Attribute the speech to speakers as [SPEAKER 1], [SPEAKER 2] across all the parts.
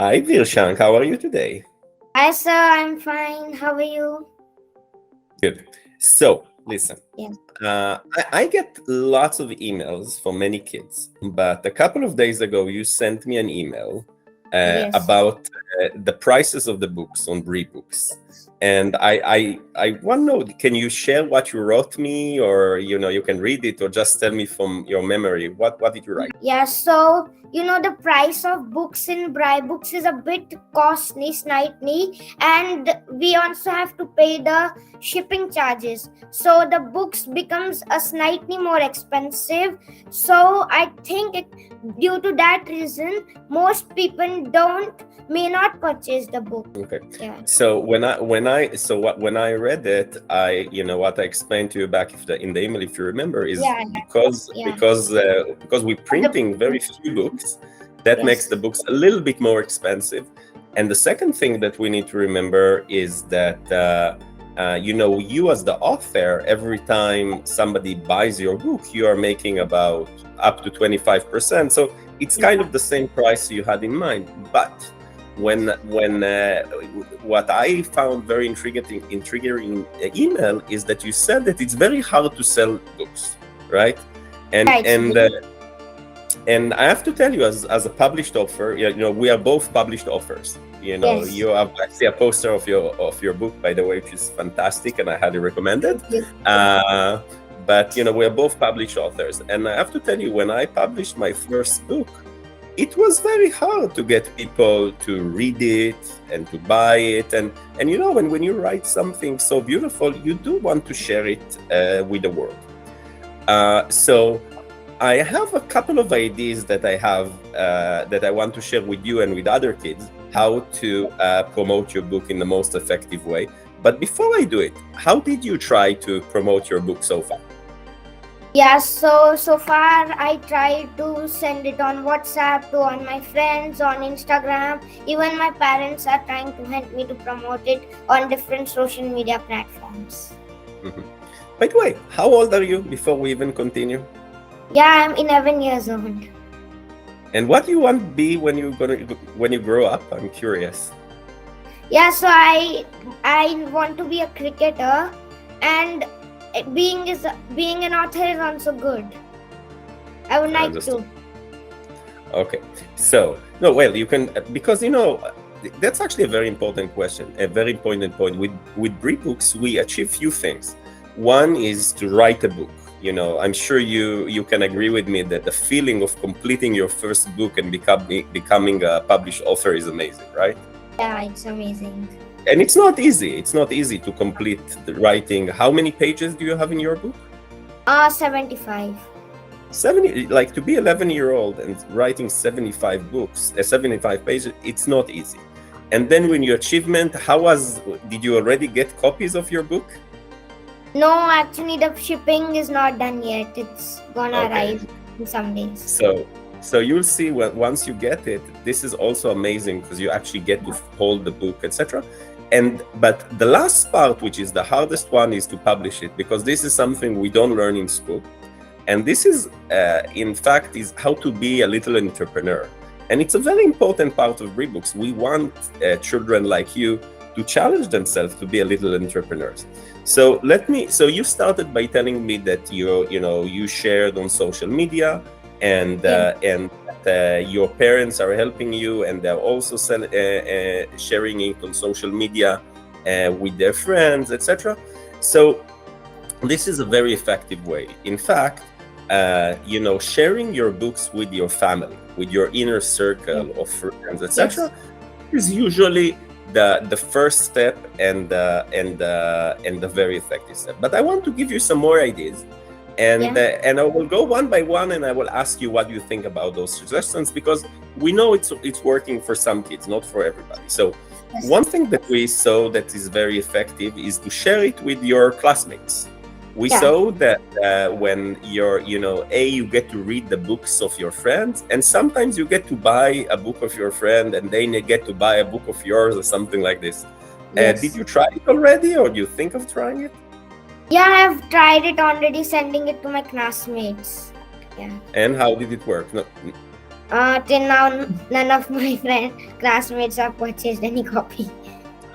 [SPEAKER 1] Hi, Vrishaank. How are you today?
[SPEAKER 2] Hi, sir. I'm fine. How are you?
[SPEAKER 1] Good. So, listen,
[SPEAKER 2] Yes.
[SPEAKER 1] I get lots of emails from many kids, but a couple of days ago, you sent me an email
[SPEAKER 2] Yes.
[SPEAKER 1] about the prices of the books on BriBooks. And I want to know, can you share what you wrote me, or you can read it, or just tell me from your memory what did you write?
[SPEAKER 2] Yeah, so the price of books in BriBooks is a bit costly, slightly, and we also have to pay the shipping charges. So the books becomes a slightly more expensive. So I think due to that reason, most people may not purchase the book.
[SPEAKER 1] Okay.
[SPEAKER 2] Yeah.
[SPEAKER 1] So when I read it, what I explained to you back in the email, if you remember, is
[SPEAKER 2] Yeah. Yeah.
[SPEAKER 1] because we're printing very few books, that makes
[SPEAKER 2] Yes.
[SPEAKER 1] the books a little bit more expensive. And the second thing that we need to remember is that you as the author, every time somebody buys your book, you are making about up to 25%. So it's kind of the same price you had in mind, but when what I found very intriguing email is that you said that it's very hard to sell books, right? And
[SPEAKER 2] Yeah, it's
[SPEAKER 1] and uh, and I have to tell you, as a published author, we are both published authors.
[SPEAKER 2] yes.
[SPEAKER 1] You have, I see a poster of your book, by the way, which is fantastic, and I highly recommend it.
[SPEAKER 2] Yes.
[SPEAKER 1] But we are both published authors, and I have to tell you, when I published my first book, it was very hard to get people to read it and to buy it. And when you write something so beautiful, you do want to share it with the world. So I have a couple of ideas that I want to share with you and with other kids, how to promote your book in the most effective way. But before I do it, how did you try to promote your book so far?
[SPEAKER 2] Yeah, so far I try to send it on WhatsApp to all my friends, on Instagram. Even my parents are trying to help me to promote it on different social media platforms.
[SPEAKER 1] Mhm. By the way, how old are you before we even continue?
[SPEAKER 2] Yeah, I'm 11 years old.
[SPEAKER 1] And what do you want to be when you grow up? I'm curious.
[SPEAKER 2] Yeah, so I want to be a cricketer, and being an author is also good. I would
[SPEAKER 1] I
[SPEAKER 2] like
[SPEAKER 1] understand.
[SPEAKER 2] to.
[SPEAKER 1] Okay. So, no, well, you can, because that's actually a very important question, a very important point. With BriBooks, we achieve few things. One is to write a book. I'm sure you can agree with me that the feeling of completing your first book and becoming a published author is amazing, right?
[SPEAKER 2] Yeah, it's amazing.
[SPEAKER 1] And it's not easy. It's not easy to complete the writing. How many pages do you have in your book?
[SPEAKER 2] 75.
[SPEAKER 1] 70, like, to be 11-year-old and writing 75 books, 75 pages, it's not easy. And then when your achievement, did you already get copies of your book?
[SPEAKER 2] No, actually the shipping is not done yet. It's gonna
[SPEAKER 1] Okay.
[SPEAKER 2] arrive in some days.
[SPEAKER 1] So you'll see once you get it, this is also amazing because you actually get to hold the book, etc. But the last part, which is the hardest one, is to publish it, because this is something we don't learn in school. And this is, in fact, is how to be a little entrepreneur. And it's a very important part of BriBooks. We want children like you to challenge themselves to be a little entrepreneurs. So you started by telling me that you shared on social media, and your parents are helping you, and they're also sharing it on social media with their friends, etc. So this is a very effective way. In fact, sharing your books with your family, with your inner circle of friends, etc., is usually the first step and the very effective step. But I want to give you some more ideas, and I will go one by one, and I will ask you what you think about those suggestions, because we know it's working for some kids, not for everybody. So one thing that we saw that is very effective is to share it with your classmates. We saw that when you get to read the books of your friends, and sometimes you get to buy a book of your friend, and they get to buy a book of yours, or something like this. Did you try it already, or do you think of trying it?
[SPEAKER 2] Yeah, I've tried it already, sending it to my classmates. Yeah.
[SPEAKER 1] And how did it work? No,
[SPEAKER 2] Till now, none of my classmates have purchased any copy.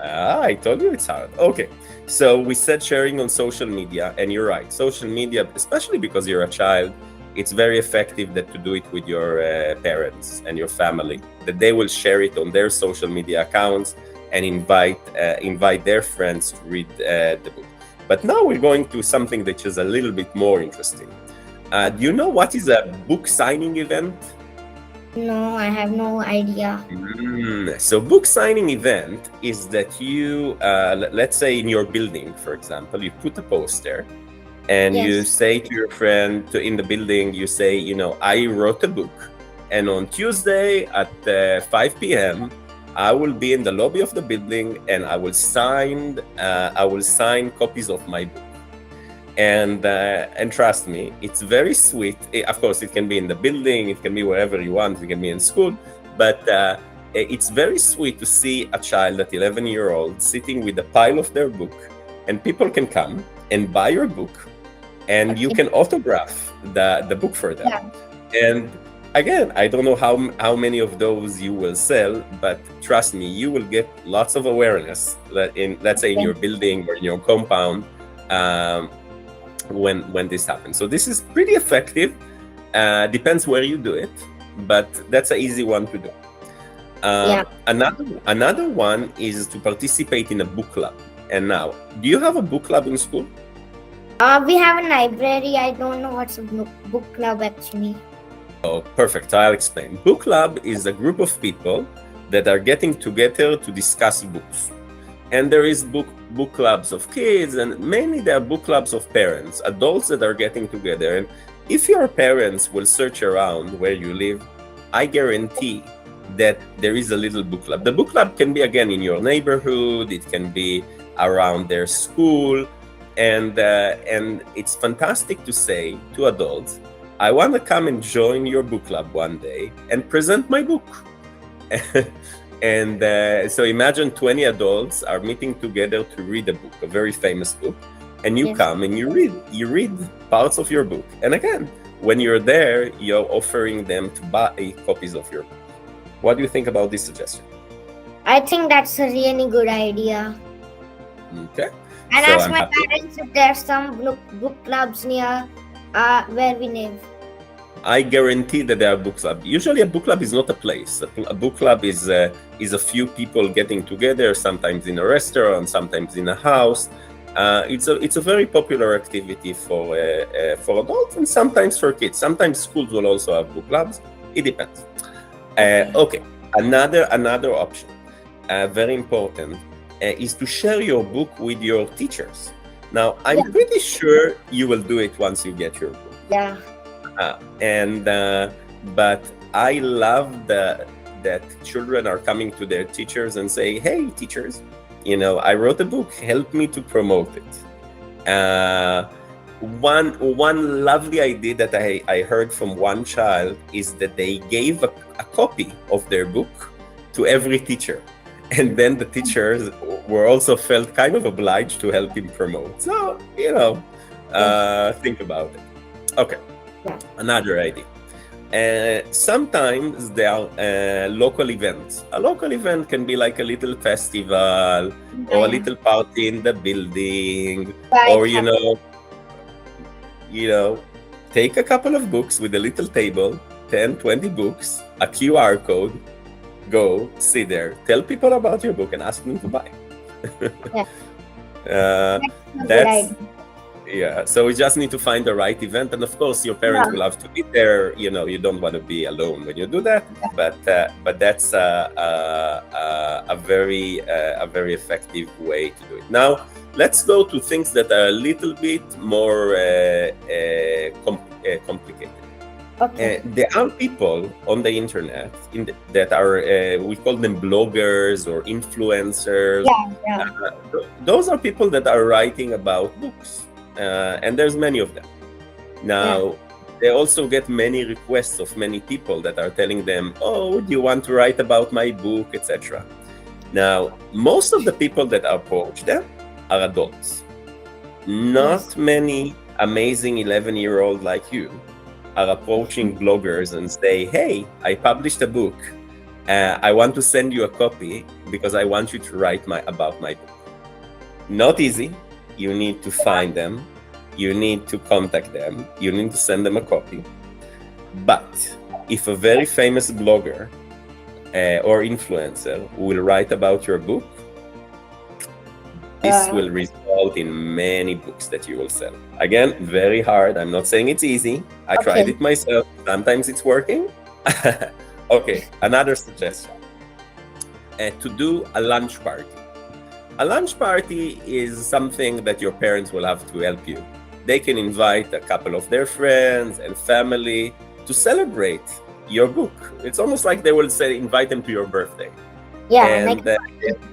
[SPEAKER 1] I told you it's hard. Okay. So we said sharing on social media, and you're right. Social media, especially because you're a child, it's very effective to do it with your parents and your family. That they will share it on their social media accounts and invite their friends to read the book. But now we're going to something that is a little bit more interesting. Do you know what is a book signing event?
[SPEAKER 2] No, I have no idea.
[SPEAKER 1] So book signing event is that you, let's say in your building, for example, you put a poster and you
[SPEAKER 2] Yes.
[SPEAKER 1] say to your friend in the building, you say, I wrote a book, and on Tuesday at 5 p.m., I will be in the lobby of the building and I will sign copies of my book. And trust me, it's very sweet. Of course, it can be in the building, it can be wherever you want, it can be in school, but it's very sweet to see a child at 11-year-old sitting with a pile of their book, and people can come and buy your book, and you
[SPEAKER 2] Okay.
[SPEAKER 1] can autograph the book for them.
[SPEAKER 2] Yeah.
[SPEAKER 1] And again, I don't know how many of those you will sell, but trust me, you will get lots of awareness let's say in
[SPEAKER 2] Okay.
[SPEAKER 1] your building or in your compound. When this happens. So this is pretty effective. Depends where you do it, but that's an easy one to do.
[SPEAKER 2] Yeah.
[SPEAKER 1] Another one is to participate in a book club. And now, do you have a book club in school?
[SPEAKER 2] We have a library. I don't know what's a book club actually.
[SPEAKER 1] Oh, perfect. I'll explain. Book club is a group of people that are getting together to discuss books. And there is book clubs of kids, and mainly there are book clubs of parents, adults that are getting together. And if your parents will search around where you live, I guarantee that there is a little book club. The book club can be, again, in your neighborhood, it can be around their school, and it's fantastic to say to adults, I want to come and join your book club one day and present my book. And so imagine 20 adults are meeting together to read a book, a very famous book, and you
[SPEAKER 2] Yes.
[SPEAKER 1] come and you read parts of your book. And again, when you're there, you're offering them to buy copies of your book. What do you think about this suggestion?
[SPEAKER 2] I think that's a really good idea.
[SPEAKER 1] Okay.
[SPEAKER 2] And
[SPEAKER 1] So
[SPEAKER 2] ask
[SPEAKER 1] I'm
[SPEAKER 2] my
[SPEAKER 1] happy.
[SPEAKER 2] parents if there's some book clubs near where we live.
[SPEAKER 1] I guarantee that there are book clubs. Usually, a book club is not a place. I think a book club is a few people getting together, sometimes in a restaurant, sometimes in a house. It's a very popular activity for adults and sometimes for kids. Sometimes schools will also have book clubs. It depends. Okay, another option, very important, is to share your book with your teachers. Now, I'm
[SPEAKER 2] Yeah.
[SPEAKER 1] pretty sure you will do it once you get your book.
[SPEAKER 2] Yeah.
[SPEAKER 1] But I love that children are coming to their teachers and say, "Hey, teachers, I wrote a book. Help me to promote it." One lovely idea that I heard from one child is that they gave a copy of their book to every teacher, and then the teachers were also felt kind of obliged to help him promote. So think about it. Okay.
[SPEAKER 2] Yeah.
[SPEAKER 1] Another idea. Sometimes there are local events. A local event can be like a little festival or a little party in the building, or take a couple of books with a little table, 10, 20 books, a QR code, go sit there, tell people about your book and ask them to buy.
[SPEAKER 2] Yeah. That's a good
[SPEAKER 1] That's
[SPEAKER 2] idea.
[SPEAKER 1] Yeah, so we just need to find the right event, and of course, your parents
[SPEAKER 2] Yeah.
[SPEAKER 1] will have to be there. You don't want to be alone when you do that, but that's a very effective way to do it. Now, let's go to things that are a little bit more complicated.
[SPEAKER 2] Okay.
[SPEAKER 1] There are people on the internet that are we call them bloggers or influencers.
[SPEAKER 2] Yeah.
[SPEAKER 1] Those are people that are writing about books. And there's many of them. Now, they also get many requests of many people that are telling them, "Oh, do you want to write about my book, etc." Now, most of the people that approach them are adults. Not
[SPEAKER 2] Yes.
[SPEAKER 1] many amazing 11-year-old like you are approaching bloggers and say, hey, I published a book. I want to send you a copy because I want you to write about my book. Not easy. You need to find them. You need to contact them. You need to send them a copy. But if a very famous blogger or influencer will write about your book, this will result in many books that you will sell. Again, very hard. I'm not saying it's easy. I tried it myself. Sometimes it's working. Okay, another suggestion. To do a lunch party. A lunch party is something that your parents will have to help you. They can invite a couple of their friends and family to celebrate your book. It's almost like they will say, invite them to your birthday.
[SPEAKER 2] Yeah.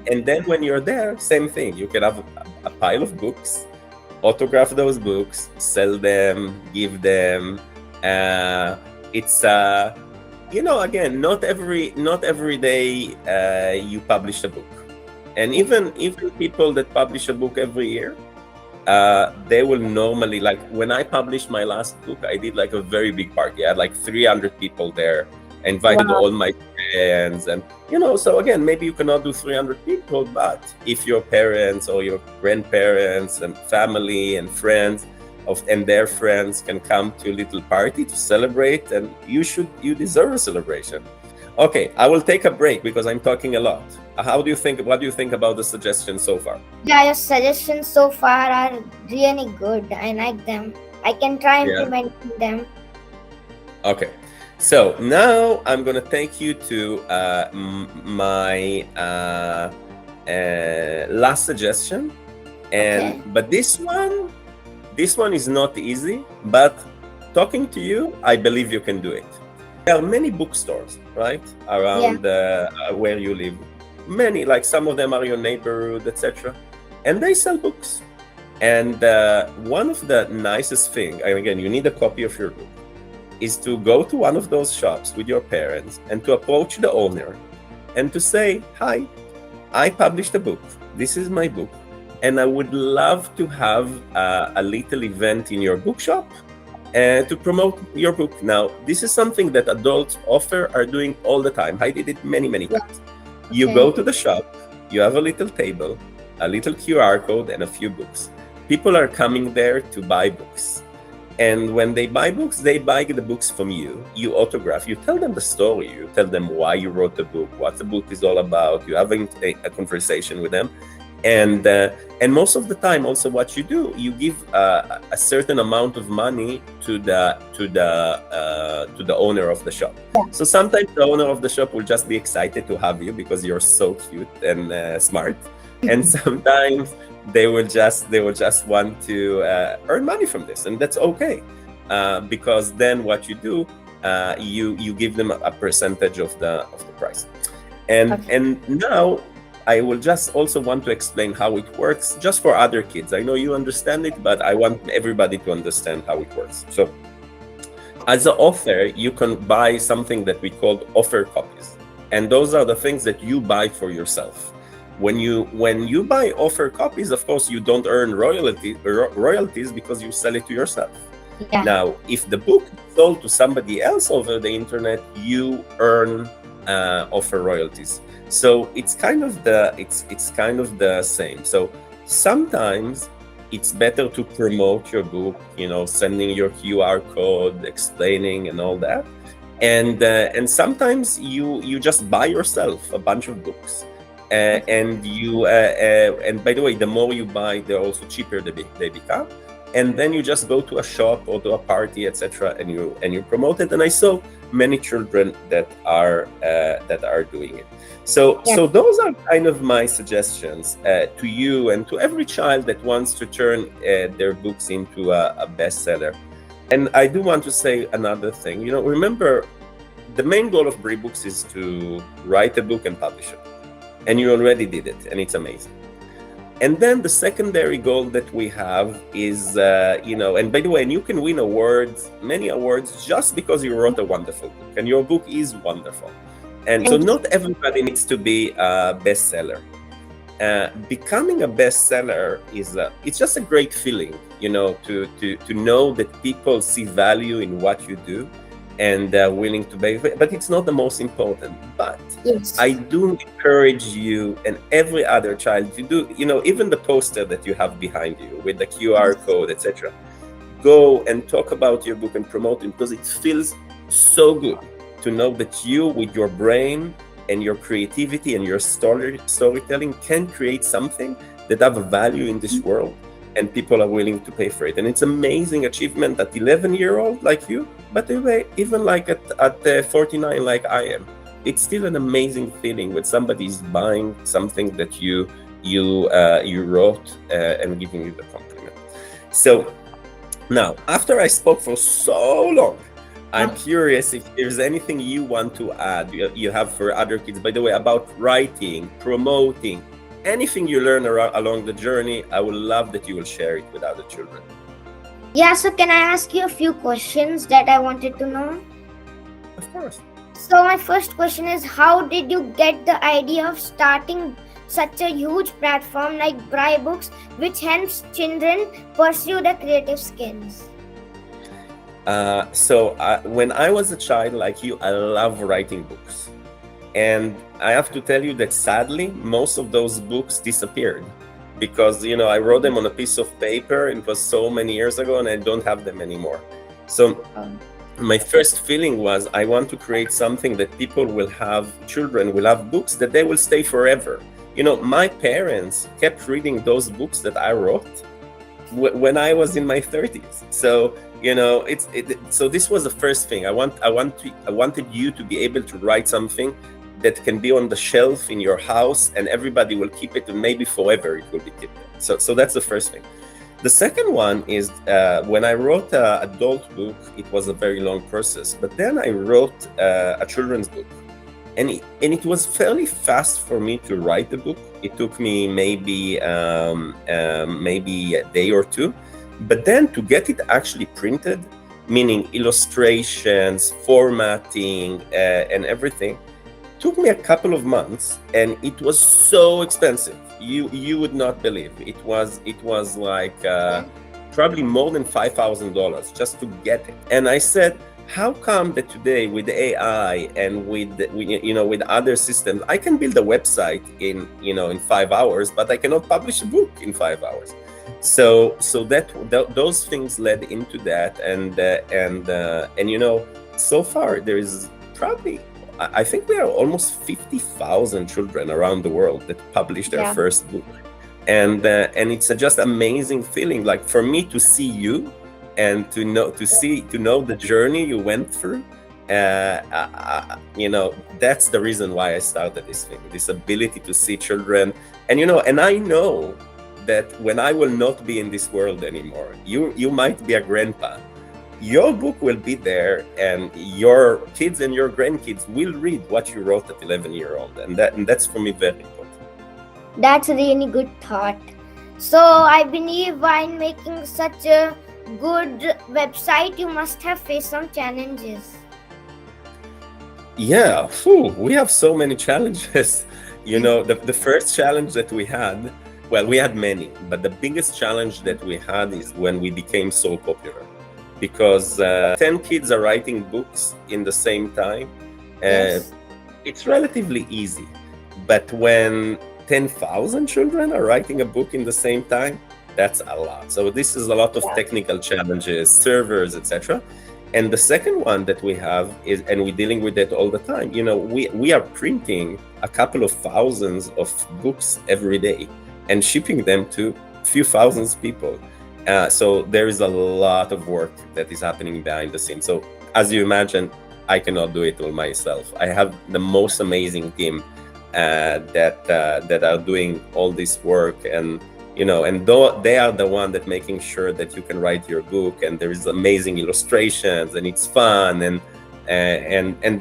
[SPEAKER 1] And then when you're there, same thing. You can have a pile of books, autograph those books, sell them, give them. It's again, not every day you publish a book. And even people that publish a book every year, they will normally, like when I published my last book, I did like a very big party. I had like 300 people there. I invited all my friends, and so again, maybe you cannot do 300 people, but if your parents or your grandparents and family and friends and their friends can come to a little party to celebrate, and you deserve a celebration. Okay, I will take a break because I'm talking a lot. What do you think about the suggestions so far?
[SPEAKER 2] Yeah, your suggestions so far are really good. I like them. I can try implementing them.
[SPEAKER 1] Okay. So now I'm gonna take you to my last suggestion, but this one is not easy. But talking to you, I believe you can do it. There are many bookstores, right, around where you live. Many, like some of them are your neighborhood, etc., and they sell books. And one of the nicest thing, and again, you need a copy of your book, is to go to one of those shops with your parents and to approach the owner and to say, hi, I published a book. This is my book. And I would love to have a little event in your bookshop to promote your book. Now, this is something that adults are doing all the time. I did it many, many times. You go to the shop, you have a little table, a little QR code, and a few books. People are coming there to buy books. And when they buy books, they buy the books from you. You autograph, you tell them the story, you tell them why you wrote the book, what the book is all about. You have a conversation with them. And most of the time, also what you do, you give a certain amount of money to the owner of the shop. So sometimes the owner of the shop will just be excited to have you because you're so cute and smart. And sometimes they will just want to earn money from this, and that's okay, because then what you do, you give them a percentage of the price. And now I will just also want to explain how it works just for other kids. I know you understand it, but I want everybody to understand how it works. So as an author, you can buy something that we call offer copies, and those are the things that you buy for yourself. When you buy offer copies, of course, you don't earn royalties because you sell it to yourself.
[SPEAKER 2] Yeah.
[SPEAKER 1] Now, if the book is sold to somebody else over the internet, you earn offer royalties. So it's kind of the same. So sometimes it's better to promote your book, sending your QR code, explaining and all that. And sometimes you just buy yourself a bunch of books. And by the way, the more you buy, the also cheaper they become. And then you just go to a shop or to a party, etc., and you promote it. And I saw many children that are doing it. So those are kind of my suggestions to you and to every child that wants to turn their books into a bestseller. And I do want to say another thing. Remember, the main goal of BriBooks is to write a book and publish it. And you already did it, and it's amazing. And then the secondary goal that we have is, and by the way, and you can win many awards, just because you wrote a wonderful book, and your book is wonderful. And so not everybody needs to be a bestseller. becoming a bestseller it's just a great feeling, to know that people see value in what you do and willing to pay. But it's not the most important. But
[SPEAKER 2] Yes.
[SPEAKER 1] I do encourage you and every other child to do, even the poster that you have behind you with the QR code, etc. Go and talk about your book and promote it, because it feels so good to know that you, with your brain and your creativity and your storytelling, can create something that have a value in this world, and people are willing to pay for it. And it's amazing achievement at 11-year-old like you, but even like at 49 like I am. It's still an amazing feeling when somebody's buying something that you wrote and giving you the compliment. So now, after I spoke for so long, I'm curious if there's anything you want to add, you have for other kids, by the way, about writing, promoting, anything you learn along the journey. I would love that you will share it with other children.
[SPEAKER 2] Yeah, so can I ask you a few questions that I wanted to know?
[SPEAKER 1] Of course.
[SPEAKER 2] So my first question is, how did you get the idea of starting such a huge platform like BriBooks, which helps children pursue their creative skills?
[SPEAKER 1] When I was a child like you, I love writing books. And I have to tell you that sadly, most of those books disappeared because, I wrote them on a piece of paper. It was so many years ago and I don't have them anymore. So my first feeling was I want to create something that children will have books that they will stay forever. My parents kept reading those books that I wrote when I was in my 30s. So, so this was the first thing. I wanted you to be able to write something that can be on the shelf in your house and everybody will keep it, and maybe forever it will be kept. So that's the first thing. The second one is when I wrote an adult book, it was a very long process. But then I wrote a children's book. And it was fairly fast for me to write the book. It took me maybe a day or two. But then to get it actually printed, meaning illustrations, formatting, and everything, took me a couple of months, and it was so expensive. You would not believe. It was like probably more than $5,000 just to get it. And I said, how come that today with AI and with other systems, I can build a website in 5 hours, but I cannot publish a book in 5 hours. So those things led into that, and so far there is probably, I think we are almost 50,000 children around the world that published their first book, and it's just amazing feeling, like for me to see you and to know the journey you went through. That's the reason why I started this thing, this ability to see children, and I know that when I will not be in this world anymore, you might be a grandpa, your book will be there, and your kids and your grandkids will read what you wrote at 11-year-old, and that's for me very important.
[SPEAKER 2] That's a really good thought. So I believe while making such a good website, you must have faced some challenges.
[SPEAKER 1] Yeah, we have so many challenges. The first challenge that we had, well, we had many, but the biggest challenge that we had is when we became so popular, because 10 kids are writing books in the same time. It's relatively easy, but when 10,000 children are writing a book in the same time, that's a lot. So this is a lot of technical challenges, servers, etc. And the second one that we have is, and we're dealing with it all the time, we are printing a couple of thousands of books every day and shipping them to a few thousands people. So there is a lot of work that is happening behind the scenes. So as you imagine, I cannot do it all myself. I have the most amazing team that are doing all this work, and they are the one that making sure that you can write your book, and there is amazing illustrations, and it's fun, and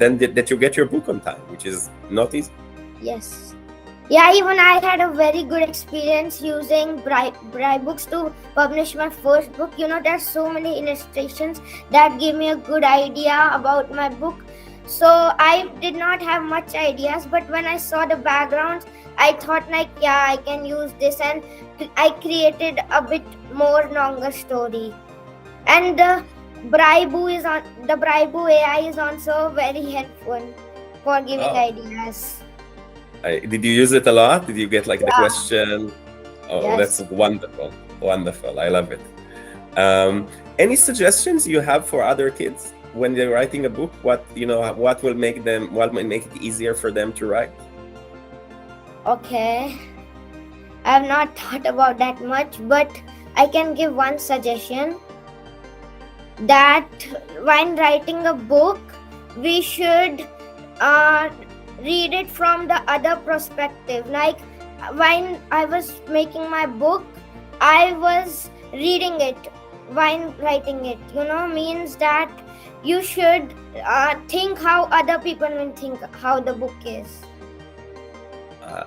[SPEAKER 1] then that you get your book on time, which is not easy.
[SPEAKER 2] Yes. Yeah, even I had a very good experience using BriBooks to publish my first book. There's so many illustrations that give me a good idea about my book. So I did not have much ideas, but when I saw the backgrounds, I thought like, yeah, I can use this, and I created a bit more longer story. And the Bribo AI is also very helpful for giving
[SPEAKER 1] Oh,
[SPEAKER 2] ideas.
[SPEAKER 1] did you use it a lot? Did you get like the
[SPEAKER 2] Yeah.
[SPEAKER 1] question? Oh, that's
[SPEAKER 2] Yes.
[SPEAKER 1] wonderful. Wonderful. I love it. Any suggestions you have for other kids when they're writing a book? What will make it easier for them to write?
[SPEAKER 2] Okay. I have not thought about that much, but I can give one suggestion that when writing a book, we should uh, read it from the other perspective. Like when I was making my book, I was reading it when writing it. Means that you should think how other people will think how the book is.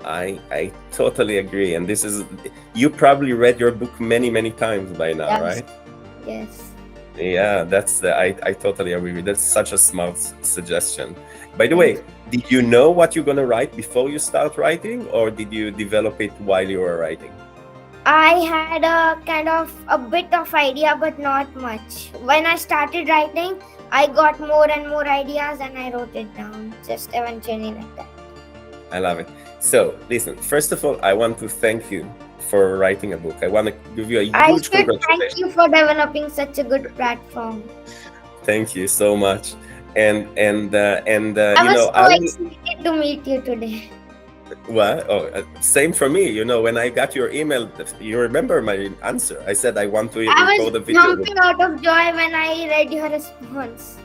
[SPEAKER 1] I totally agree, and you probably read your book many times by now,
[SPEAKER 2] Yes.
[SPEAKER 1] right?
[SPEAKER 2] Yes.
[SPEAKER 1] Yeah, I totally agree with. That's such a smart suggestion. By the
[SPEAKER 2] Thanks.
[SPEAKER 1] way, did you know what you're gonna write before you start writing, or did you develop it while you were writing?
[SPEAKER 2] I had a kind of a bit of idea, but not much. When I started writing, I got more and more ideas, and I wrote it down. Just eventually like that.
[SPEAKER 1] I love it. So, listen, first of all, I want to thank you for writing a book. I want to give you a
[SPEAKER 2] I
[SPEAKER 1] huge
[SPEAKER 2] should thank
[SPEAKER 1] congratulations.
[SPEAKER 2] you for developing such a good platform.
[SPEAKER 1] Thank you so much. And
[SPEAKER 2] I was so excited to meet you today.
[SPEAKER 1] What? Oh, same for me. When I got your email, you remember my answer. I said I want to
[SPEAKER 2] I
[SPEAKER 1] record
[SPEAKER 2] was
[SPEAKER 1] a video.
[SPEAKER 2] jumping out of joy when I read your response.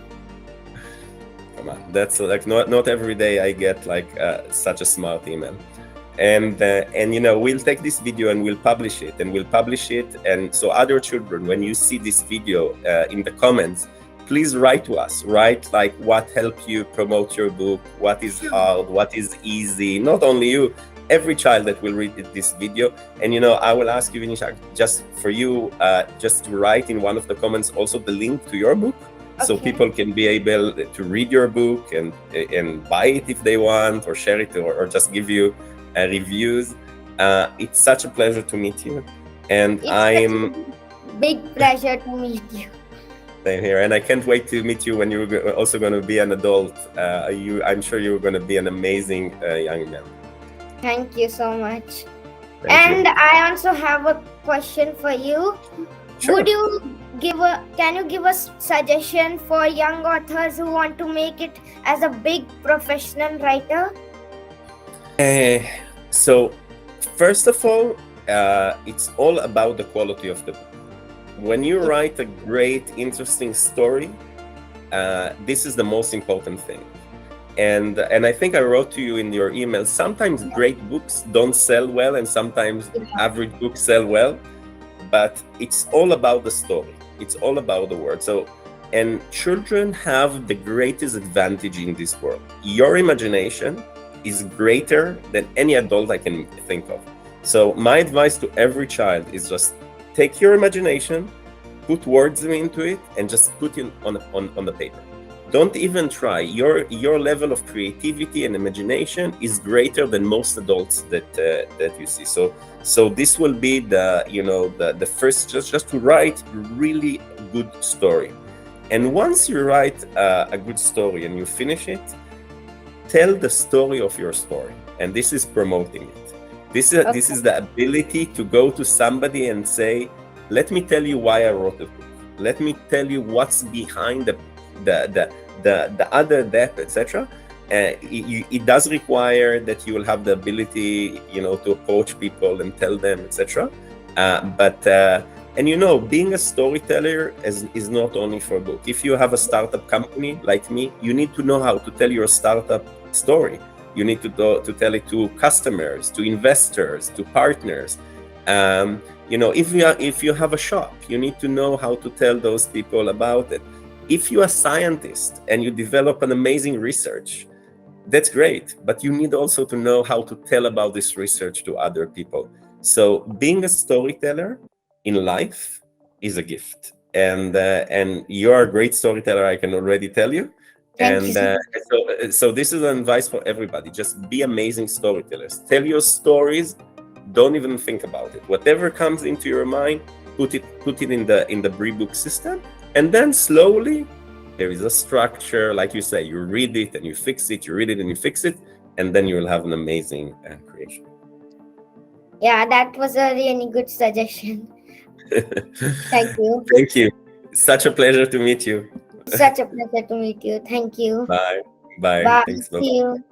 [SPEAKER 1] Come on, that's like not every day I get like such a smart email. And we'll take this video and we'll publish it, and so other children, when you see this video in the comments, please write to us. Write like what helped you promote your book, what is hard, what is easy. Not only you, every child that will read this video. And I will ask you, Vrishaank, just for you, just to write in one of the comments also the link to your book, so
[SPEAKER 2] Okay.
[SPEAKER 1] people can be able to read your book and buy it if they want, or share it, or just give you reviews. It's such a pleasure to meet you, and
[SPEAKER 2] It's
[SPEAKER 1] I'm
[SPEAKER 2] such a big pleasure to meet you.
[SPEAKER 1] same here, and I can't wait to meet you when you're also going to be an adult. I'm sure you're going to be an amazing young man.
[SPEAKER 2] Thank you so much.
[SPEAKER 1] Thank
[SPEAKER 2] And
[SPEAKER 1] you.
[SPEAKER 2] I also have a question for you.
[SPEAKER 1] Sure.
[SPEAKER 2] Can you give us suggestion for young authors who want to make it as a big professional writer?
[SPEAKER 1] So, first of all, it's all about the quality of the book. When you write a great, interesting story, this is the most important thing. And I think I wrote to you in your email, sometimes great books don't sell well, and sometimes average books sell well, but it's all about the story. It's all about the word. So, and children have the greatest advantage in this world. Your imagination is greater than any adult I can think of. So my advice to every child is just take your imagination, put words into it, and just put it on the paper. Don't even try. Your level of creativity and imagination is greater than most adults that you see. So this will be the first, just to write really good story. And once you write a good story and you finish it, tell the story of your story, and this is promoting it. This is the ability to go to somebody and say, let me tell you why I wrote the book. Let me tell you what's behind the other depth, etc. It does require that you will have the ability, to approach people and tell them, etc. Being a storyteller is not only for a book. If you have a startup company like me, you need to know how to tell your startup story. You need to tell it to customers, to investors, to partners. If you have a shop, you need to know how to tell those people about it. If you're a scientist and you develop an amazing research, that's great, but you need also to know how to tell about this research to other people. So being a storyteller in life is a gift, and you're a great storyteller, I can already tell you.
[SPEAKER 2] Thank you
[SPEAKER 1] And
[SPEAKER 2] so much.
[SPEAKER 1] so this is an advice for everybody. Just be amazing storytellers. Tell your stories. Don't even think about it. Whatever comes into your mind, put it in the BriBooks system, and then slowly there is a structure. Like you say, you read it and you fix it. You read it and you fix it, and then you will have an amazing creation.
[SPEAKER 2] Yeah, that was a really good suggestion. Thank you.
[SPEAKER 1] Thank you. Such a pleasure to meet you.
[SPEAKER 2] Such a pleasure to meet you. Thank you.
[SPEAKER 1] Bye. Bye.
[SPEAKER 2] Bye.
[SPEAKER 1] Thanks.
[SPEAKER 2] See
[SPEAKER 1] Bye.
[SPEAKER 2] you.